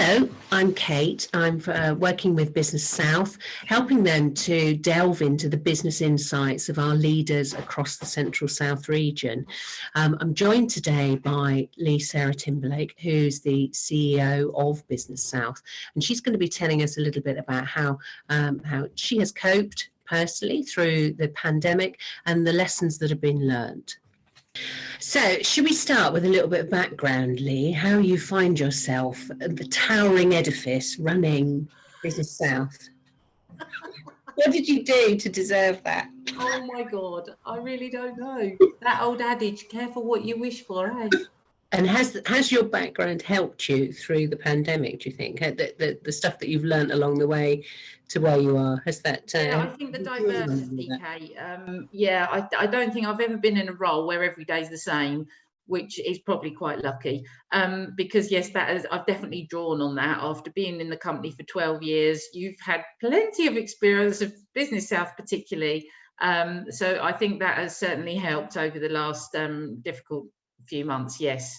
Hello, I'm Kate. I'm working with Business South, helping them to delve into the business insights of our leaders across the Central South region. I'm joined today by Leigh-Sara Timberlake, who's the CEO of Business South, and she's going to be telling us a little bit about how she has coped personally through the pandemic and the lessons that have been learned. So, should we start with a little bit of background, Leigh? How you find yourself at the towering edifice running Business South? What did you do to deserve that? Oh my God, I really don't know. That old adage, careful what you wish for, eh? And has your background helped you through the pandemic, do you think? The stuff that you've learned along the way to where you are, has that... Yeah, I think the diversity, Kate. I don't think I've ever been in a role where every day's the same, which is probably quite lucky. Because yes, I've definitely drawn on that. After being in the company for 12 years, you've had plenty of experience of Business South particularly. So I think that has certainly helped over the last difficult few months, yes.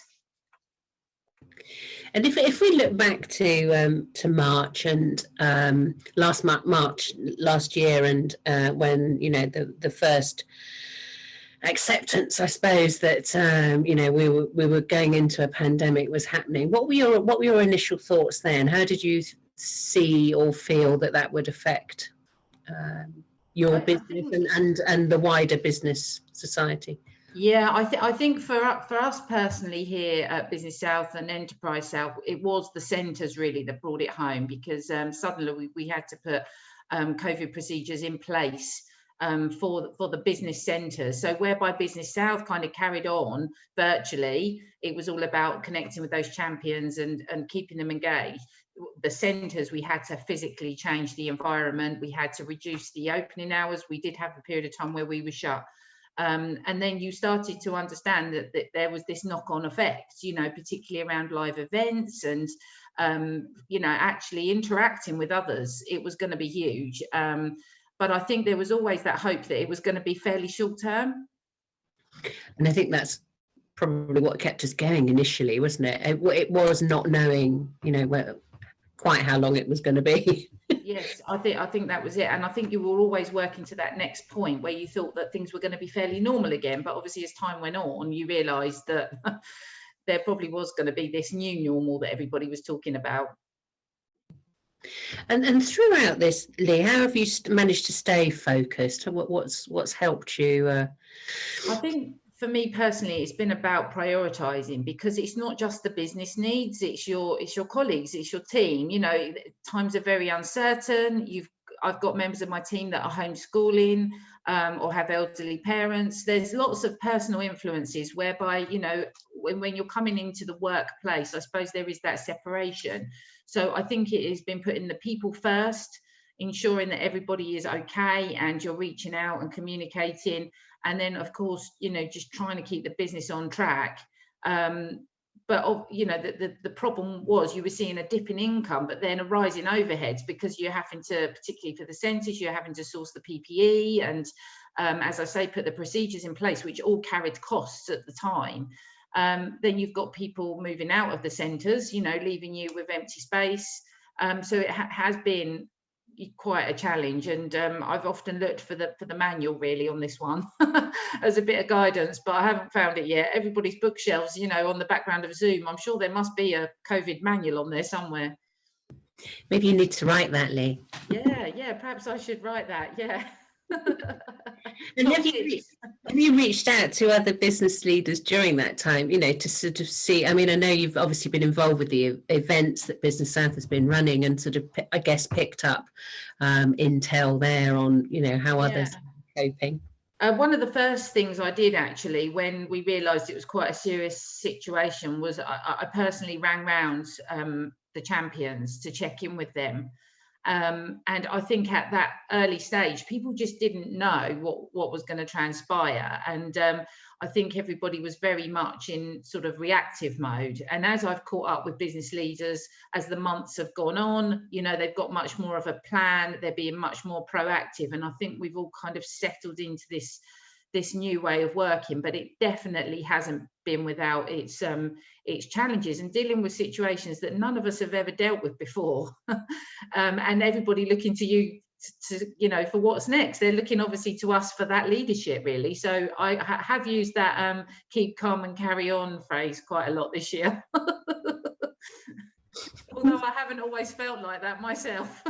And if we look back to March and March last year, and when the first acceptance, I suppose, that we were going into a pandemic was happening. What were your initial thoughts then? How did you see or feel that would affect your business and the wider business society? Yeah, I think for us personally here at Business South and Enterprise South, it was the centres really that brought it home, because suddenly we had to put COVID procedures in place for the business centres. So whereby Business South kind of carried on virtually, it was all about connecting with those champions and keeping them engaged. The centres, we had to physically change the environment. We had to reduce the opening hours. We did have a period of time where we were shut. And then you started to understand that there was this knock-on effect, particularly around live events and, actually interacting with others. It was going to be huge. But I think there was always that hope that it was going to be fairly short-term. And I think that's probably what kept us going initially, wasn't it? It was not knowing, quite how long it was going to be. Yes, I think that was it. And I think you were always working to that next point where you thought that things were going to be fairly normal again. But obviously, as time went on, you realised that there probably was going to be this new normal that everybody was talking about. And throughout this, Leigh, how have you managed to stay focused? What's helped you? I think for me personally, it's been about prioritising, because it's not just the business needs, it's your colleagues, it's your team. Times are very uncertain. I've got members of my team that are homeschooling or have elderly parents. There's lots of personal influences whereby, when you're coming into the workplace, I suppose there is that separation. So I think it has been putting the people first, ensuring that everybody is okay and you're reaching out and communicating. And then, of course, just trying to keep the business on track. But the problem was you were seeing a dip in income, but then a rise in overheads, because you're having to, particularly for the centres, you're having to source the PPE and, as I say, put the procedures in place, which all carried costs at the time. Then you've got people moving out of the centres, leaving you with empty space. So it has been quite a challenge, and I've often looked for the manual really on this one as a bit of guidance, but I haven't found it yet. Everybody's bookshelves, on the background of Zoom, I'm sure there must be a COVID manual on there somewhere. Maybe you need to write that, Leigh. Yeah, perhaps I should write that. Yeah. And have you reached out to other business leaders during that time, to sort of see? I mean, I know you've obviously been involved with the events that Business South has been running, and sort of, I guess, picked up intel there on, how others are coping. One of the first things I did actually, when we realised it was quite a serious situation, was I personally rang round the champions to check in with them. And I think at that early stage, people just didn't know what was going to transpire. And I think everybody was very much in sort of reactive mode. And as I've caught up with business leaders, as the months have gone on, they've got much more of a plan. They're being much more proactive. And I think we've all kind of settled into this this new way of working, but it definitely hasn't been without its challenges and dealing with situations that none of us have ever dealt with before. And everybody looking to you to for what's next. They're looking obviously to us for that leadership, really. So I have used that keep calm and carry on phrase quite a lot this year. Although I haven't always felt like that myself.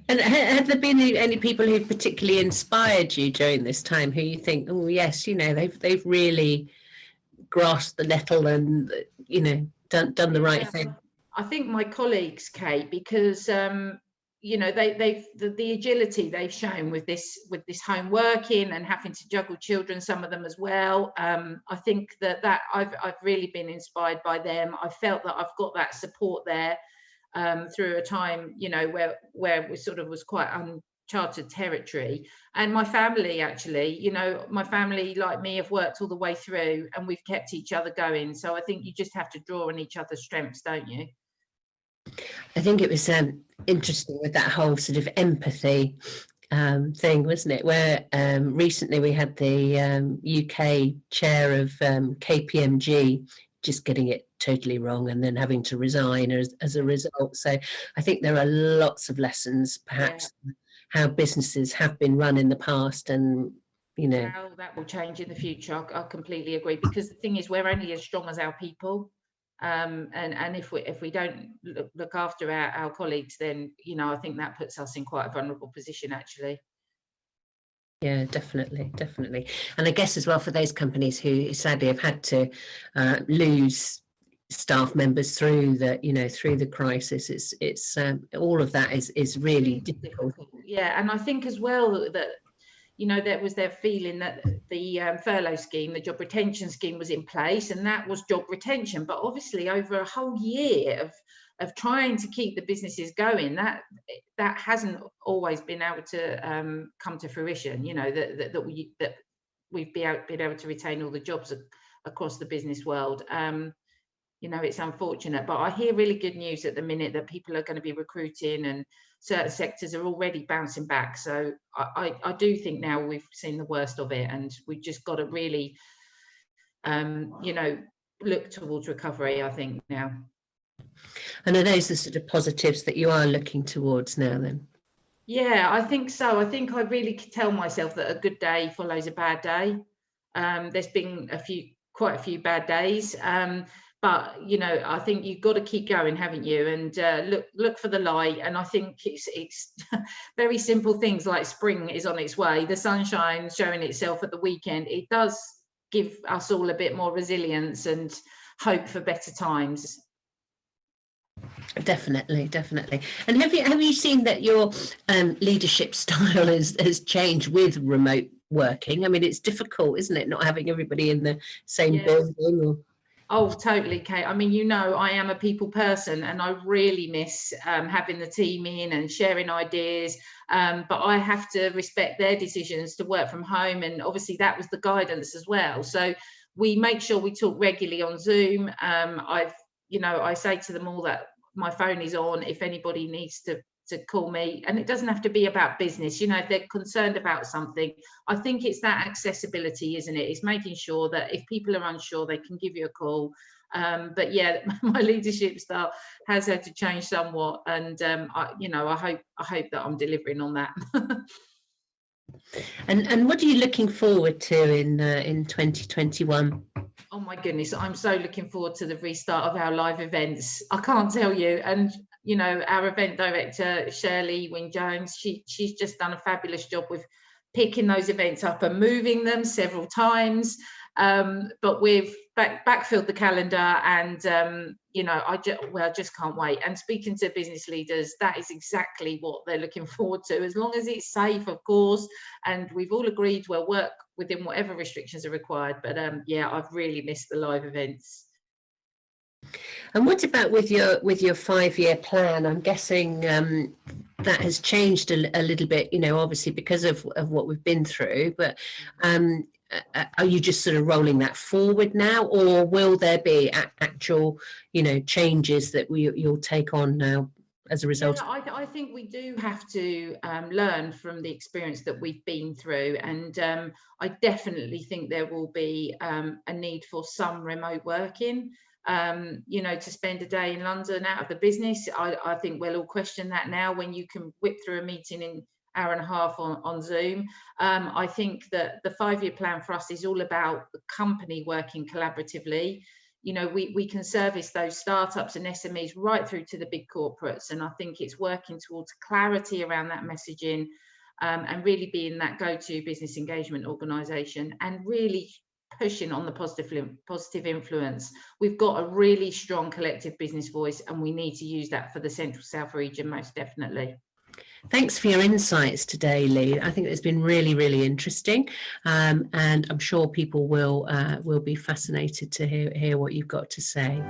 And have there been any people who've particularly inspired you during this time, who you think, oh yes, they've really grasped the nettle and done the right thing? I think my colleagues, Kate, because the agility they've shown with this home working and having to juggle children, some of them as well. I think that I've really been inspired by them. I felt that I've got that support there through a time, where we sort of was quite uncharted territory. And my family, actually, my family, like me, have worked all the way through, and we've kept each other going. So I think you just have to draw on each other's strengths, don't you? I think it was interesting with that whole sort of empathy thing, wasn't it? Where recently we had the UK chair of KPMG just getting it totally wrong and then having to resign as a result. So I think there are lots of lessons, perhaps, how businesses have been run in the past, and how that will change in the future. I completely agree, because the thing is, we're only as strong as our people. And if we don't look after our colleagues, then I think that puts us in quite a vulnerable position, actually. Yeah, definitely. And I guess as well, for those companies who sadly have had to lose staff members through the crisis, it's all of that is really difficult. Yeah, and I think as well that there was their feeling that the furlough scheme, the job retention scheme, was in place, and that was job retention. But obviously, over a whole year of trying to keep the businesses going, that hasn't always been able to come to fruition. That we've been able to retain all the jobs across the business world. It's unfortunate, but I hear really good news at the minute that people are going to be recruiting, and certain sectors are already bouncing back. So I do think now we've seen the worst of it, and we've just got to really, look towards recovery, I think, now. And are those the sort of positives that you are looking towards now, then? Yeah, I think so. I think I really tell myself that a good day follows a bad day. There's been quite a few bad days. But I think you've got to keep going, haven't you? And look for the light. And I think it's very simple things like spring is on its way, the sunshine showing itself at the weekend. It does give us all a bit more resilience and hope for better times. Definitely. And have you seen that your leadership style has changed with remote working? I mean, it's difficult, isn't it, not having everybody in the same building? Oh, totally, Kate. I mean, I am a people person, and I really miss having the team in and sharing ideas. But I have to respect their decisions to work from home. And obviously that was the guidance as well. So we make sure we talk regularly on Zoom. I say to them all that my phone is on if anybody needs to call me, and it doesn't have to be about business. If they're concerned about something, I think it's that accessibility, isn't it? It's making sure that if people are unsure, they can give you a call. But yeah, my leadership style has had to change somewhat, and I hope that I'm delivering on that. And what are you looking forward to in 2021? Oh my goodness, I'm so looking forward to the restart of our live events. I can't tell you. And our event director, Shirley Wynne-Jones, she's just done a fabulous job with picking those events up and moving them several times. But we've backfilled the calendar, and I just can't wait. And speaking to business leaders, that is exactly what they're looking forward to, as long as it's safe, of course. And we've all agreed we'll work within whatever restrictions are required. But I've really missed the live events. And what about with your 5-year plan? I'm guessing that has changed a little bit, obviously because of what we've been through. But are you just sort of rolling that forward now, or will there be actual, changes that you'll take on now as a Yeah, result? I think we do have to learn from the experience that we've been through, and I definitely think there will be a need for some remote working. To spend a day in London out of the business, I think we'll all question that now when you can whip through a meeting in hour and a half on Zoom. I think that the 5-year plan for us is all about the company working collaboratively. We can service those startups and SMEs right through to the big corporates. And I think it's working towards clarity around that messaging, and really being that go-to business engagement organisation, and really pushing on the positive influence. We've got a really strong collective business voice, and we need to use that for the Central South region, most definitely. Thanks for your insights today, Leigh. I think it's been really, really interesting, and I'm sure people will be fascinated to hear what you've got to say.